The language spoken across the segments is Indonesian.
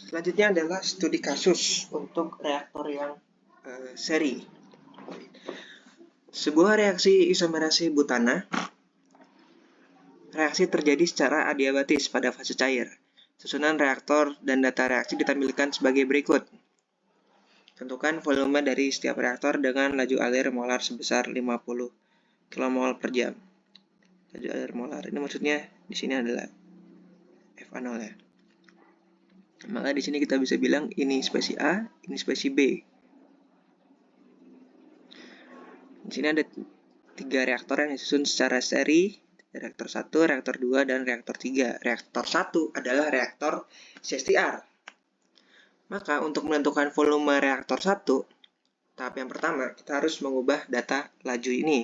Selanjutnya adalah studi kasus untuk reaktor yang seri. Sebuah reaksi isomerasi butana. Reaksi terjadi secara adiabatis pada fase cair. Susunan reaktor dan data reaksi ditampilkan sebagai berikut. Tentukan volume dari setiap reaktor dengan laju alir molar sebesar 50 kmol per jam. Laju alir molar ini maksudnya di sini adalah FA0 ya. Maka di sini kita bisa bilang ini spesi A, ini spesi B. Di sini ada 3 reaktor yang disusun secara seri, reaktor 1, reaktor 2, dan reaktor 3. Reaktor 1 adalah reaktor CSTR. Maka untuk menentukan volume reaktor 1, tahap yang pertama kita harus mengubah data laju ini.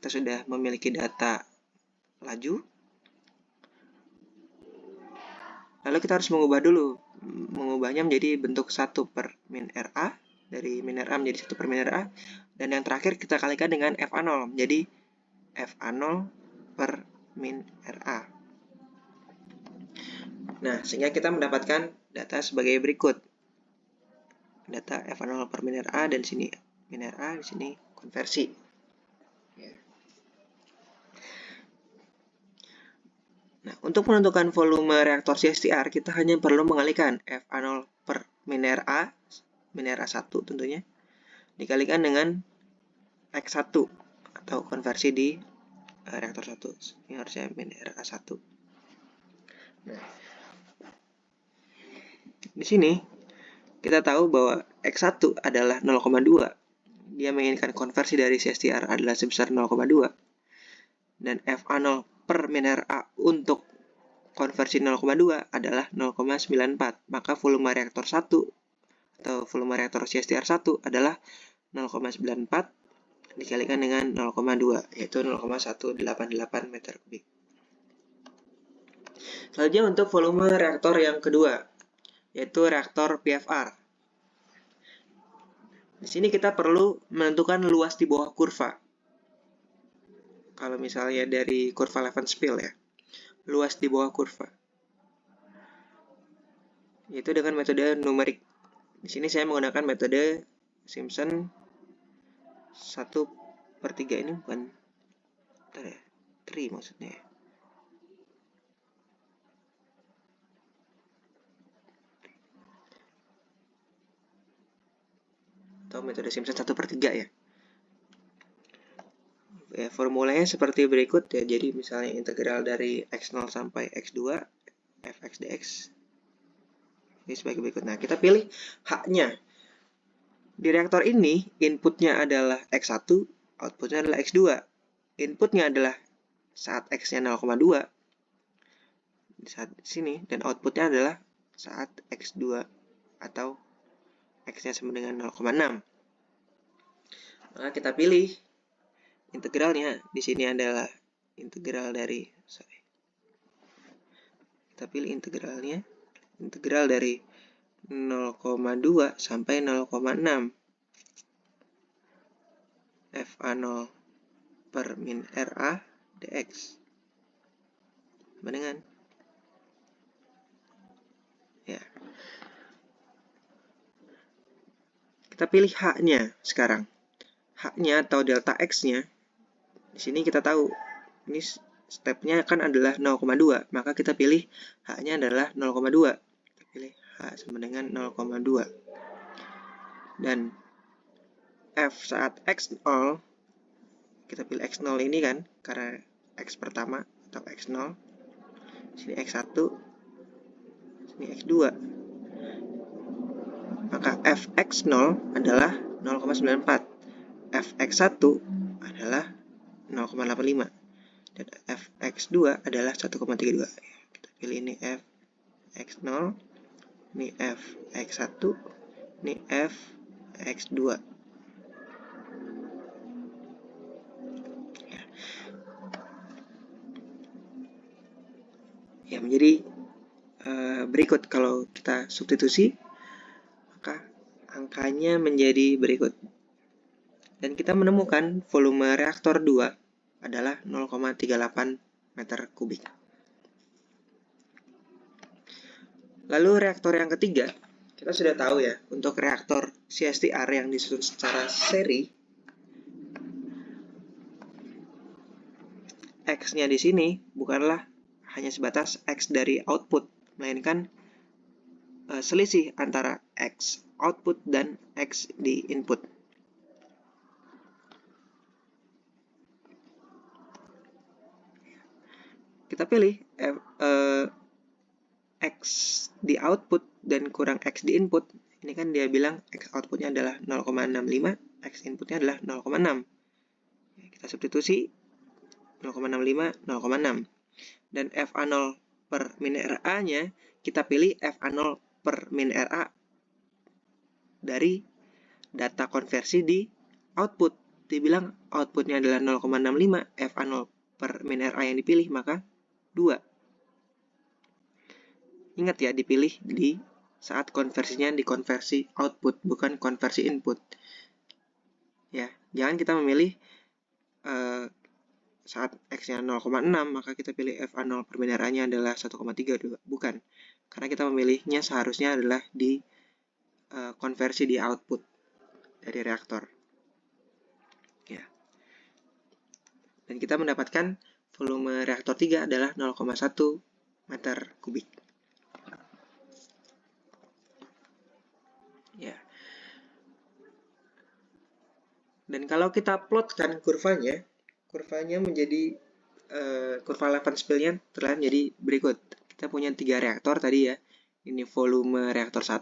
Kita sudah memiliki data laju. Lalu kita harus mengubahnya menjadi bentuk 1 per min RA, dari min RA menjadi 1 per min RA, dan yang terakhir kita kalikan dengan FA0, menjadi FA0 per min RA. Nah, sehingga kita mendapatkan data sebagai berikut. Data FA0 per min RA, dan sini min RA, di sini konversi. Nah, untuk menentukan volume reaktor CSTR, kita hanya perlu mengalihkan FA0 per min RA 1 tentunya, dikalikan dengan X1, atau konversi di reaktor 1. Ini harusnya min RA 1. Nah, di sini kita tahu bahwa X1 adalah 0,2. Dia menginginkan konversi dari CSTR adalah sebesar 0,2. Dan FA0 per min RA untuk konversi 0,2 adalah 0,94. Maka volume reaktor 1 atau volume reaktor CSTR 1 adalah 0,94 dikalikan dengan 0,2, yaitu 0,188 meter kubik. Selanjutnya untuk volume reaktor yang kedua, yaitu reaktor PFR. Di sini kita perlu menentukan luas di bawah kurva. Kalau misalnya dari kurva Levenspiel ya, luas di bawah kurva, yaitu dengan metode numerik. Di sini saya menggunakan metode Simpson 1/3, ini bukan 3 maksudnya. Atau metode Simpson 1/3 ya. Formulanya seperti berikut ya. Jadi misalnya integral dari X0 sampai X2 fx dx ini sebagai berikut. Nah, kita pilih H-nya. Di reaktor ini inputnya adalah X1, outputnya adalah X2. Inputnya adalah saat X-nya 0,2 di saat sini, dan outputnya adalah saat X2 atau X-nya sama dengan 0,6. Maka kita pilih integralnya. Di sini adalah integral dari kita pilih integralnya, integral dari 0,2 sampai 0,6 FA0 per min RA dx sama dengan ya. Kita pilih H-nya sekarang. H-nya atau delta X-nya. Di sini kita tahu ini stepnya kan adalah 0,2, maka kita pilih H-nya adalah 0,2. Kita pilih H sama dengan 0,2. Dan F saat X0, kita pilih X0 ini kan, karena X pertama atau X0. Sini X1, sini X2. Maka Fx0 adalah 0,94. Fx1 adalah 0,85. Dan Fx2 adalah 1,32. Kita pilih ini Fx0, ini Fx1, ini Fx2. Ya, menjadi berikut. Kalau kita substitusi, maka angkanya menjadi berikut. Dan kita menemukan volume reaktor 2 adalah 0,38 meter kubik. Lalu reaktor yang ketiga, kita sudah tahu ya, untuk reaktor CSTR yang disusun secara seri, X-nya di sini bukanlah hanya sebatas X dari output, melainkan selisih antara X output dan X di input. Kita pilih X di output dan kurang X di input. Ini kan dia bilang X outputnya adalah 0,65, X inputnya adalah 0,6. Kita substitusi 0,65, 0,6. Dan FA0 per min RA-nya, kita pilih FA0 per min RA dari data konversi di output. Dibilang outputnya adalah 0,65, FA0 per min RA yang dipilih, maka 2. Ingat ya, dipilih di saat konversinya di konversi output, bukan konversi input. Ya, jangan kita memilih saat X-nya 0,6, maka kita pilih FA0 per min RA-nya adalah 1,32. Bukan. Karena kita memilihnya seharusnya adalah di konversi di output dari reaktor. Ya. Dan kita mendapatkan volume reaktor 3 adalah 0,1 meter kubik. Ya. Dan kalau kita plotkan kurvanya menjadi kurva Levin spill-nya telah menjadi berikut. Kita punya 3 reaktor tadi ya. Ini volume reaktor 1,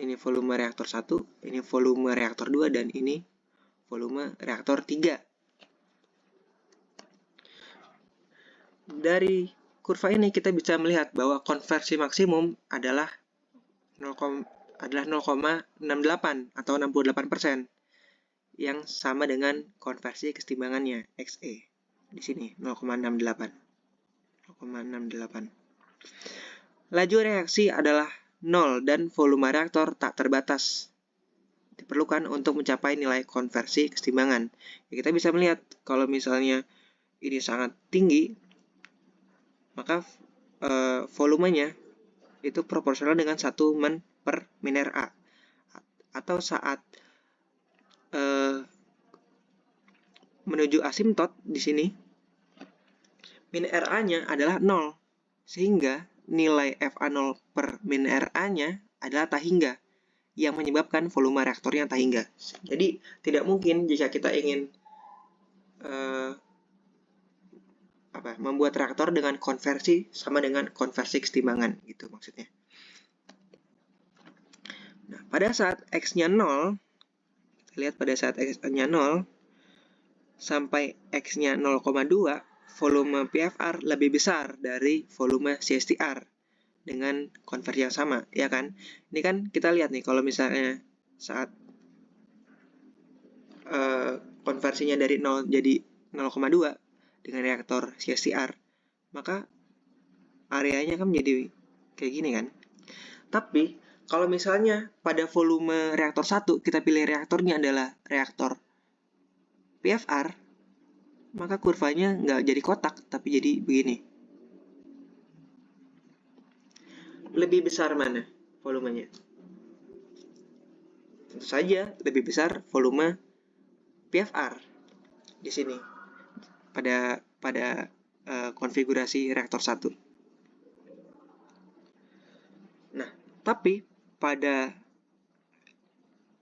ini volume reaktor 1, ini volume reaktor 2, dan ini volume reaktor 3. Dari kurva ini kita bisa melihat bahwa konversi maksimum adalah 0,68 atau 68%, yang sama dengan konversi kesetimbangannya XE. Di sini 0,68. Laju reaksi adalah 0 dan volume reaktor tak terbatas. Diperlukan untuk mencapai nilai konversi kesetimbangan. Ya, kita bisa melihat kalau misalnya ini sangat tinggi, maka volumenya itu proporsional dengan 1 men per min RA. Atau saat menuju asimtot di sini, min RA-nya adalah 0, sehingga nilai FA0 per min RA-nya adalah tak hingga, yang menyebabkan volume reaktornya tak hingga. Jadi tidak mungkin jika kita ingin membuat reaktor dengan konversi sama dengan konversi kesetimbangan, gitu maksudnya. Nah, pada saat X-nya 0, kita lihat pada saat X-nya 0 sampai X-nya 0,2, volume PFR lebih besar dari volume CSTR dengan konversi yang sama, ya kan? Ini kan kita lihat nih, kalau misalnya saat konversinya dari 0 jadi 0,2 dengan reaktor CSTR, maka areanya kan menjadi kayak gini kan. Tapi kalau misalnya pada volume reaktor 1 kita pilih reaktornya adalah reaktor PFR, maka kurvanya nggak jadi kotak, tapi jadi begini. Lebih besar mana volumenya? Tentu saja lebih besar volume PFR di sini pada konfigurasi reaktor 1. Nah, tapi pada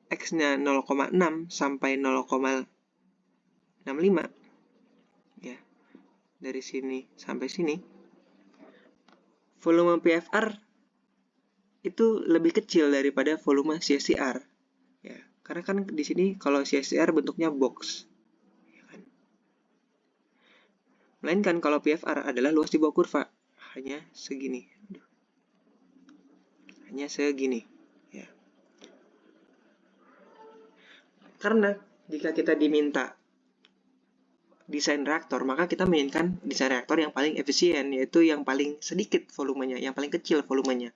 X-nya 0,6 sampai 0,65, ya, dari sini sampai sini, volume PFR itu lebih kecil daripada volume CSTR. Ya, karena kan di sini kalau CSTR bentuknya box, ya kan? Melainkan kalau PFR adalah luas di bawah kurva, hanya segini. Hanya segini, ya. Karena jika kita diminta desain reaktor, maka kita mainkan desain reaktor yang paling efisien, yaitu yang paling sedikit volumenya, yang paling kecil volumenya.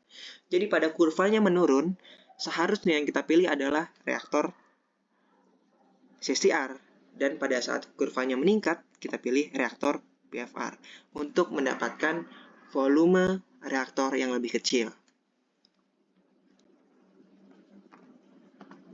Jadi pada kurvanya menurun, seharusnya yang kita pilih adalah reaktor CSTR. Dan pada saat kurvanya meningkat, kita pilih reaktor PFR untuk mendapatkan volume reaktor yang lebih kecil.